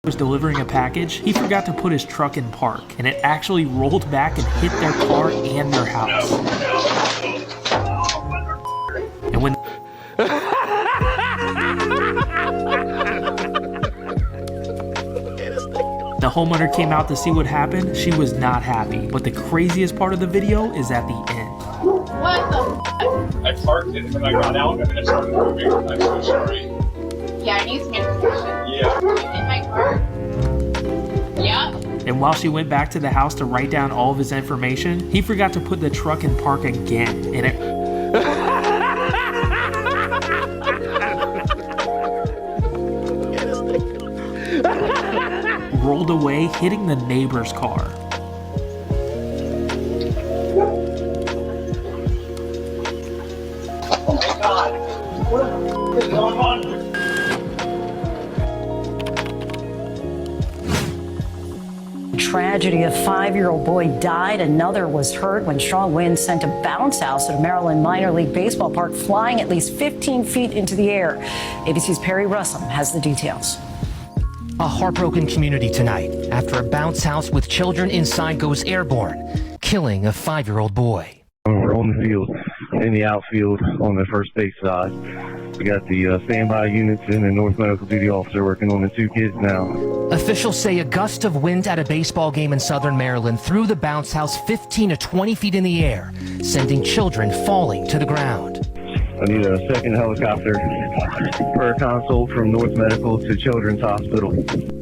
was delivering a package, he forgot to put his truck in park, and it actually rolled back and hit their car and their house. And when the homeowner came out to see what happened, she was not happy. But the craziest part of the video is at the end. What the I parked it and when I got out and it started moving. I'm so sorry. Yeah, I need some information. Yeah. In my car? Yeah. And while she went back to the house to write down all of his information, he forgot to put the truck in park again, and it rolled away, hitting the neighbor's car. Oh my God. What is going on? Tragedy, a 5-year-old boy died. Another was hurt when strong winds sent a bounce house at a Maryland minor league baseball park flying at least 15 feet into the air. ABC's Perry Russum has the details. A heartbroken community tonight after a bounce house with children inside goes airborne, killing a 5-year-old boy. We're on the field, in the outfield on the first base side. We got the standby units and the North Medical Duty officer working on the 2 kids now. Officials say a gust of wind at a baseball game in southern Maryland threw the bounce house 15 to 20 feet in the air, sending children falling to the ground. I need a second helicopter per consult from North Medical to Children's Hospital.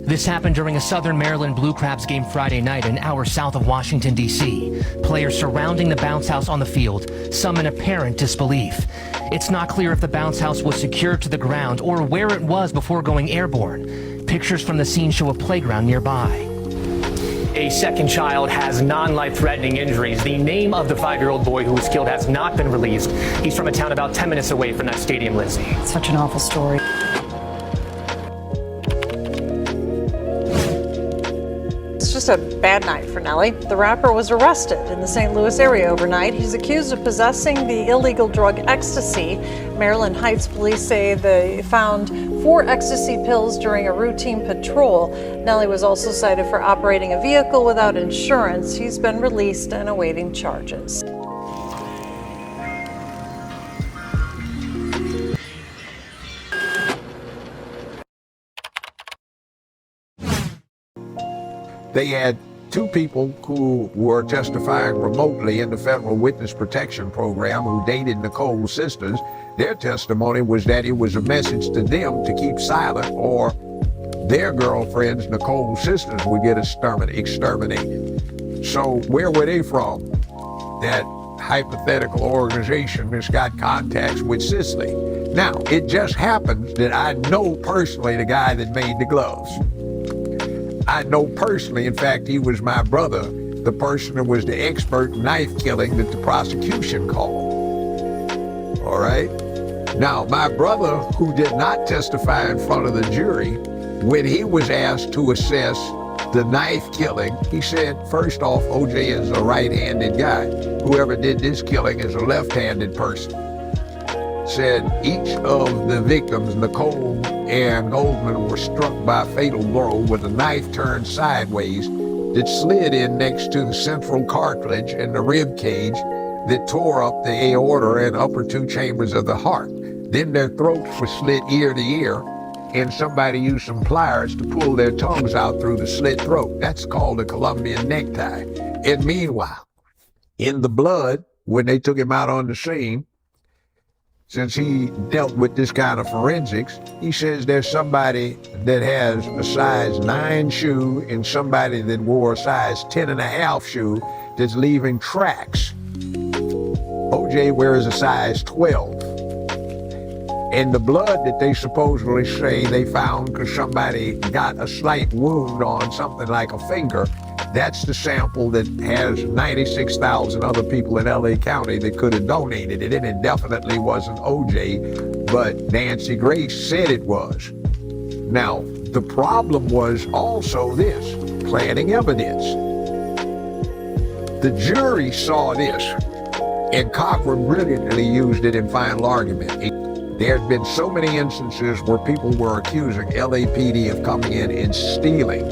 This happened during a Southern Maryland Blue Crabs game Friday night an hour south of Washington, D.C. Players surrounding the bounce house on the field, some in apparent disbelief. It's not clear if the bounce house was secured to the ground or where it was before going airborne. Pictures from the scene show a playground nearby. A second child has non-life-threatening injuries. The name of the 5-year-old boy who was killed has not been released. He's from a town about 10 minutes away from that stadium, Lizzie. Such an awful story. It's just a bad night for Nelly. The rapper was arrested in the St. Louis area overnight. He's accused of possessing the illegal drug ecstasy. Maryland Heights police say they found 4 ecstasy pills during a routine patrol. Nelly was also cited for operating a vehicle without insurance. He's been released and awaiting charges. They had 2 people who were testifying remotely in the Federal Witness Protection Program who dated Nicole's sisters. Their testimony was that it was a message to them to keep silent or their girlfriends, Nicole's sisters, would get exterminated. So where were they from? That hypothetical organization that's got contacts with Cicely. Now, it just happens that I know personally the guy that made the gloves. I know personally, in fact, he was my brother, the person that was the expert knife killing that the prosecution called. All right? Now, my brother, who did not testify in front of the jury, when he was asked to assess the knife killing, he said, first off, OJ is a right-handed guy. Whoever did this killing is a left-handed person. Said each of the victims, Nicole and Goldman, were struck by a fatal blow with a knife turned sideways that slid in next to the central cartilage and the rib cage that tore up the aorta and upper 2 chambers of the heart. Then their throats were slit ear to ear, and somebody used some pliers to pull their tongues out through the slit throat. That's called a Colombian necktie. And meanwhile, in the blood, when they took him out on the scene, since he dealt with this kind of forensics, he says there's somebody that has a size 9 shoe and somebody that wore a size 10.5 shoe that's leaving tracks. OJ wears a size 12. And the blood that they supposedly say they found because somebody got a slight wound on something like a finger, that's the sample that has 96,000 other people in LA County that could have donated it. And it definitely wasn't OJ, but Nancy Grace said it was. Now, the problem was also this, planting evidence. The jury saw this, and Cochran brilliantly used it in final argument. There had been so many instances where people were accusing LAPD of coming in and stealing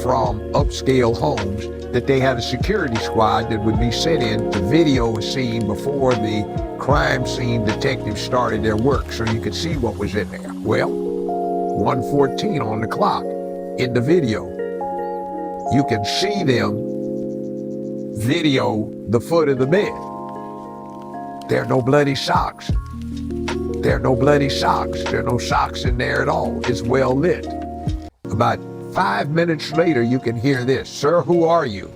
from upscale homes that they had a security squad that would be sent in to video a scene before the crime scene detectives started their work so you could see what was in there. Well, 1:14 on the clock in the video, you can see them video the foot of the bed. There are no bloody socks. There are no bloody socks. There are no socks in there at all. It's well lit. About 5 minutes later, you can hear this, "Sir, who are you?"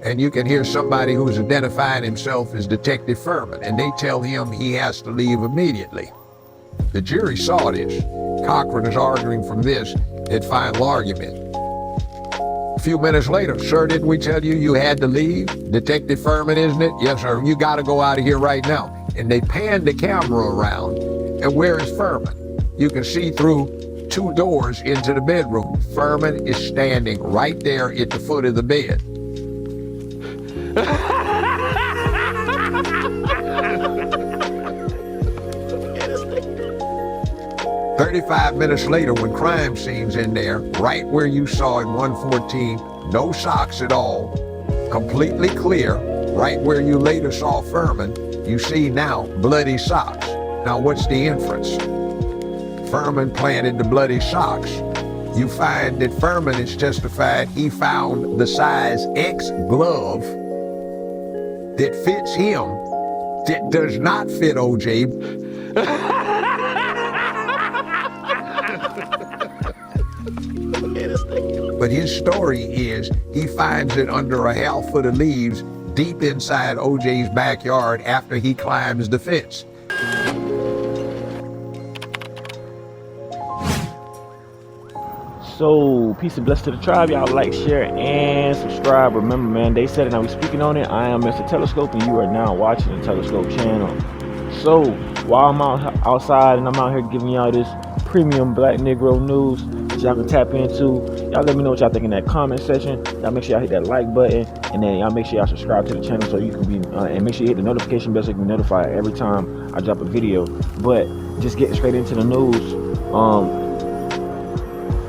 And you can hear somebody who's identifying himself as Detective Furman, and they tell him he has to leave immediately. The jury saw this. Cochran is arguing from this at final argument. A few minutes later, "Sir, didn't we tell you you had to leave? Detective Furman, isn't it?" "Yes, sir. You got to go out of here right now." And they pan the camera around, and where is Furman? You can see through 2 doors into the bedroom. Furman is standing right there at the foot of the bed. 35 minutes later, when crime scene's in there, right where you saw in 114, no socks at all, completely clear, right where you later saw Furman, you see now bloody socks. Now what's the inference? Furman planted the bloody socks. You find that Furman has testified he found the size X glove that fits him, that does not fit OJ. But his story is he finds it under a half foot of leaves deep inside OJ's backyard after he climbs the fence. So, peace and blessings to the tribe. Y'all like, share, and subscribe. Remember, man, they said it, now we speaking on it. I am Mr. Telescope, and you are now watching the Telescope channel. So, while I'm outside and I'm out here giving y'all this premium Black Negro news that y'all can tap into, y'all let me know what y'all think in that comment section. Y'all make sure y'all hit that like button, and then y'all make sure y'all subscribe to the channel so you can be, and make sure you hit the notification bell so you can be notified every time I drop a video. But just getting straight into the news,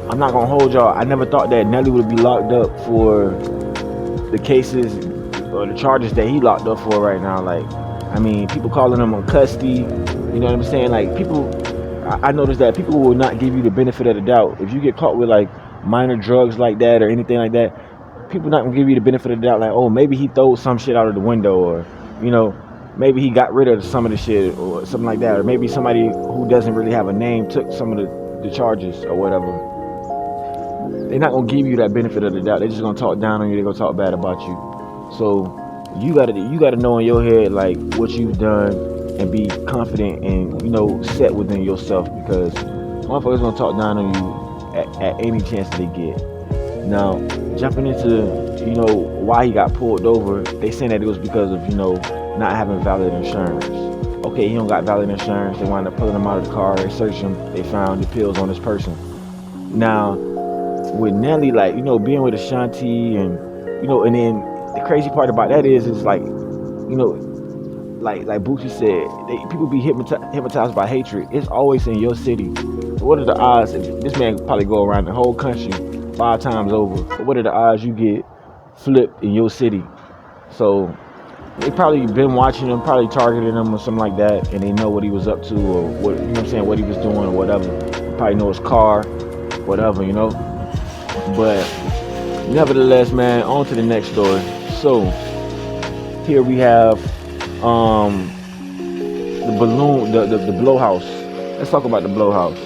I'm not gonna hold y'all. I never thought that Nelly would be locked up for the cases or the charges that he locked up for right now. Like, I mean, people calling him on custody. You know what I'm saying? Like, people, I noticed that people will not give you the benefit of the doubt. If you get caught with like minor drugs like that or anything like that, people not gonna give you the benefit of the doubt. Like, oh, maybe he threw some shit out of the window, or, you know, maybe he got rid of some of the shit or something like that, or maybe somebody who doesn't really have a name took some of the charges or whatever. They're not gonna give you that benefit of the doubt. They're just gonna talk down on you. They're gonna talk bad about you. So you gotta know in your head like what you've done and be confident and, you know, set within yourself, because motherfuckers gonna talk down on you at any chance they get. Now, jumping into, you know, why he got pulled over, they saying that it was because of, you know, not having valid insurance. Okay, he don't got valid insurance. They wound up pulling him out of the car. They searched him. They found the pills on this person. Now, with Nelly, like, you know, being with Ashanti, and, you know, and then the crazy part about that is like, you know, like Boosie said, people be hypnotized by hatred. It's always in your city. What are the odds? This man could probably go around the whole country 5 times over. But what are the odds you get flipped in your city? So they probably been watching him, probably targeting him or something like that, and they know what he was up to, or what, you know what I'm saying, what he was doing or whatever. They probably know his car, whatever, you know. But nevertheless, man, on to the next story. So here we have the balloon, the blowhouse. Let's talk about the blowhouse.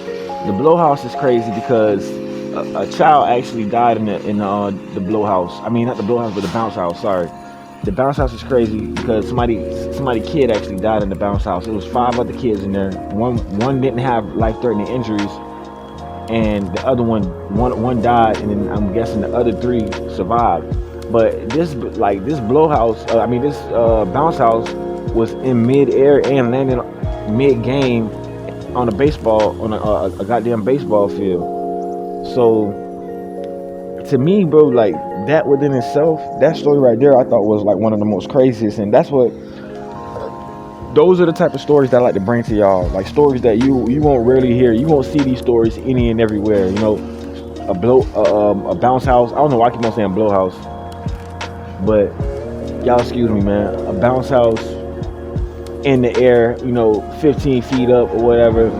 The blowhouse is crazy because a child actually died in the blowhouse. I mean, not the blowhouse, but the bounce house. Sorry, the bounce house is crazy because somebody kid actually died in the bounce house. It was 5 other kids in there. One didn't have life-threatening injuries, and the other one died, and then I'm guessing the other 3 survived. But this blowhouse, this bounce house was in mid-air and landed mid-game on a goddamn baseball field. So to me, bro, like, that within itself, that story right there, I thought was like one of the most craziest, and that's what those are the type of stories that I like to bring to y'all. Like stories that you won't rarely hear. You won't see these stories any and everywhere. You know, a bounce house. I don't know why I keep on saying blow house, but y'all excuse me, man. A bounce house in the air, you know, 15 feet up or whatever,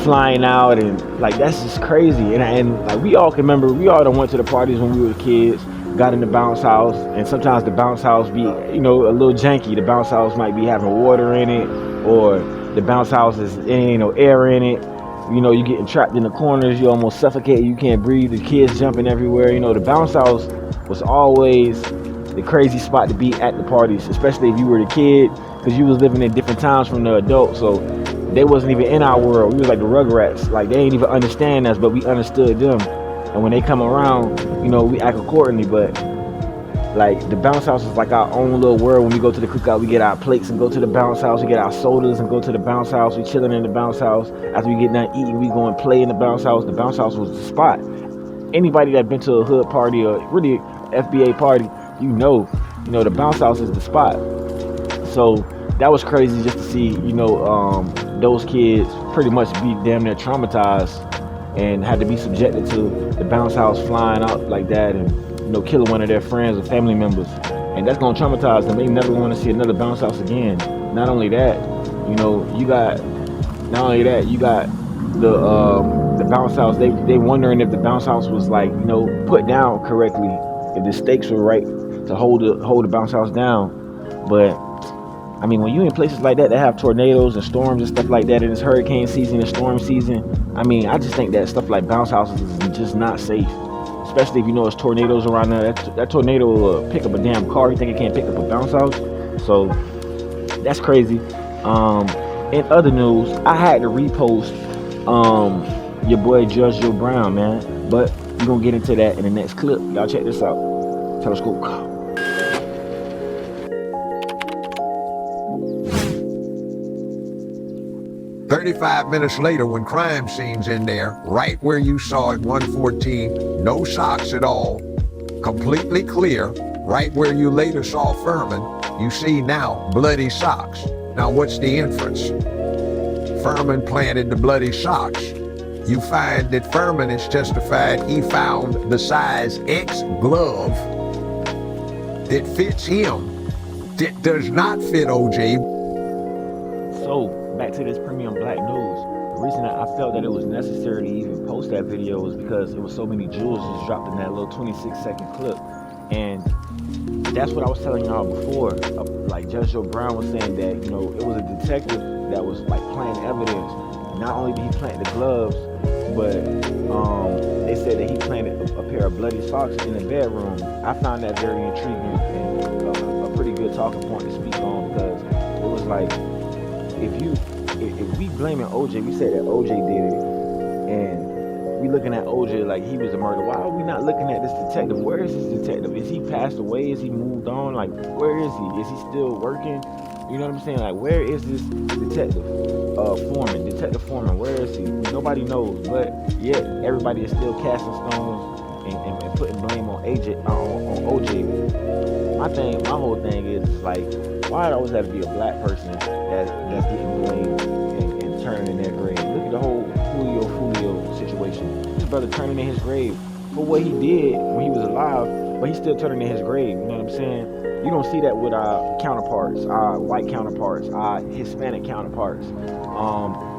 flying out, and like that's just crazy. And like we all can remember, we all done went to the parties when we were kids, got in the bounce house, and sometimes the bounce house be, you know, a little janky. The bounce house might be having water in it, or the bounce house ain't no air in it. You know, you getting trapped in the corners, you almost suffocate, you can't breathe, the kids jumping everywhere. You know, the bounce house was always the crazy spot to be at the parties, especially if you were the kid, because you was living in different times from the adult. So they wasn't even in our world. We was like the Rugrats. Like they ain't even understand us, but we understood them. And when they come around, you know, we act accordingly. But like the bounce house is like our own little world. When we go to the cookout, we get our plates and go to the bounce house. We get our sodas and go to the bounce house. We chilling in the bounce house. After we get done eating, we go and play in the bounce house. The bounce house was the spot. Anybody that been to a hood party or really FBA party, you know the bounce house is the spot. So that was crazy just to see, you know, those kids pretty much be damn near traumatized and had to be subjected to the bounce house flying out like that, and you know, killing one of their friends or family members. And that's gonna traumatize them. They never want to see another bounce house again. Not only that, you know, you got the bounce house. They wondering if the bounce house was like, you know, put down correctly, if the stakes were right to hold the bounce house down. But I mean, when you in places like that have tornadoes and storms and stuff like that, and it's hurricane season and storm season, I mean, I just think that stuff like bounce houses is just not safe. Especially if you know it's tornadoes around there. That tornado will pick up a damn car. You think it can't pick up a bounce house? So that's crazy. In other news, I had to repost your boy Judge Joe Brown, man. But we're gonna get into that in the next clip. Y'all check this out. Telescope. 35 minutes later, when crime scene's in there, right where you saw it, 114, no socks at all, completely clear. Right where you later saw Furman, you see now bloody socks. Now what's the inference? Furman planted the bloody socks. You find that Furman has testified he found the size X glove that fits him, that does not fit OJ. So back to this premium black news. The reason that I felt that it was necessary to even post that video was because it was so many jewels just dropped in that little 26-second clip. And that's what I was telling y'all before. Like Judge Joe Brown was saying that, you know, it was a detective that was like planting evidence. Not only did he plant the gloves, but they said that he planted a pair of bloody socks in the bedroom. I found that very intriguing and a pretty good talking point to speak on, because it was like, if we blaming OJ, we said that OJ did it, and we looking at OJ like he was a murderer. Why are we not looking at this detective? Where is this detective? Is he passed away? Is he moved on? Like, where is he? Is he still working? You know what I'm saying? Like, where is this detective? Detective Foreman, where is he? Nobody knows, but yet everybody is still casting stones and putting blame on OJ. My whole thing is like, why it always have to be a black person that's getting blamed and turning in their grave? Look at the whole Julio situation. His brother turning in his grave for what he did when he was alive, but he's still turning in his grave. You know what I'm saying? You don't see that with our counterparts, our white counterparts, our Hispanic counterparts,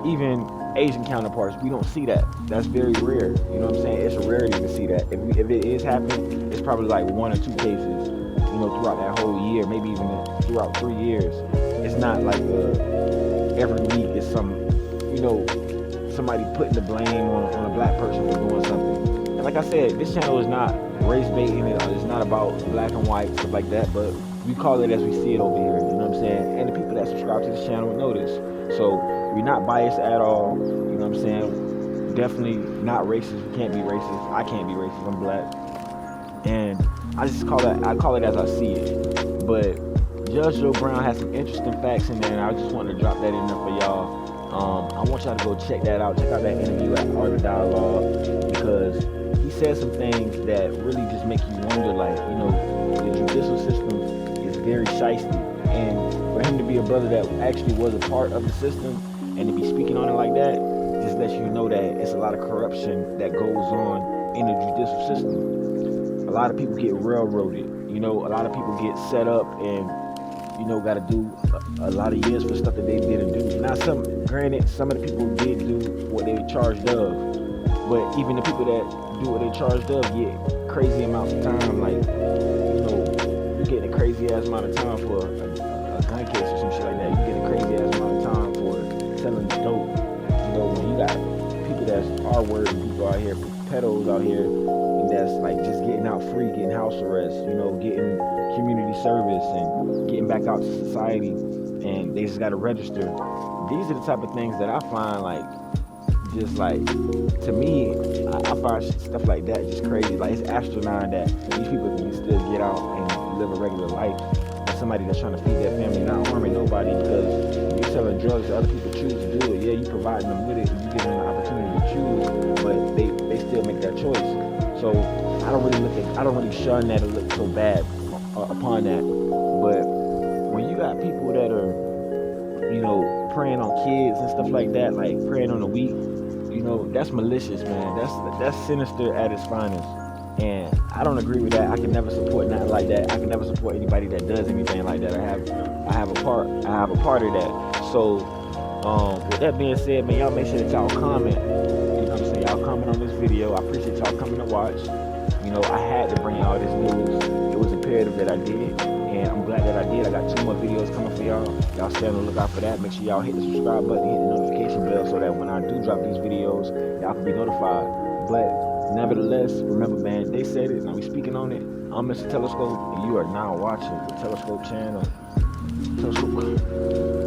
even Asian counterparts. We don't see that. That's very rare. You know what I'm saying? It's a rarity to see that. If it is happening, it's probably like 1 or 2 cases, you know, throughout that whole year, maybe even throughout 3 years. It's not like every week it's somebody putting the blame on a black person for doing something. And like I said, this channel is not race baiting. It's not about black and white, stuff like that, but we call it as we see it over here. You know what I'm saying? And the people that subscribe to this channel know this. So we're not biased at all. You know what I'm saying? Definitely not racist. We can't be racist. I can't be racist. I'm black. And I call it as I see it. But Judge Joe Brown has some interesting facts in there, and I just wanted to drop that in there for y'all. I want y'all to go check that out. Check out that interview at Art of Dialogue, because he said some things that really just make you wonder, like, you know, the judicial system is very shiesty, And for him to be a brother that actually was a part of the system and to be speaking on it like that, just lets you know that it's a lot of corruption that goes on in the judicial system. A lot of people get railroaded. You know, a lot of people get set up and, you know, got to do a lot of years for stuff that they didn't do. Now, granted, some of the people did do what they were charged of, but even the people that do what they're charged of get crazy amounts of time. Like, you know, you get a crazy ass amount of time for a gun case or some shit like that. You get a crazy ass amount of time for selling dope. You know, when you got people that's R-word people out here, pedos out here, and that's like just getting out free, getting house arrest, you know, getting community service and getting back out to society, and they just got to register. These are the type of things that I find like, just like, to me, I find stuff like that just crazy. Like, it's astronomical that these people can still get out and live a regular life. And somebody that's trying to feed their family, not harming nobody, because you're selling drugs, other people choose to do it. Yeah, you providing them with it, and you give them the opportunity to choose, but they still make that choice. So I don't really shun that or look so bad upon that. But when you got people that are, you know, preying on kids and stuff like that, like preying on the weak, you know, that's malicious, man. That's sinister at its finest. And I don't agree with that. I can never support nothing like that. I can never support anybody that does anything like that. I have a part of that. So with that being said, man, y'all make sure that y'all comment. You know what I'm saying? Y'all comment on this video. I appreciate y'all coming to watch. You know, I had to bring y'all this news. It was imperative that I did, and I'm glad that I did. I got 2 more videos coming for y'all. Y'all stay on the lookout for that. Make sure y'all hit the subscribe button, hit the notification bell, so that when I do drop these videos, y'all can be notified. But nevertheless, remember, man, they said it. Now we speaking on it. I'm Mr. Telescope, and you are now watching the Telescope channel. Telescope.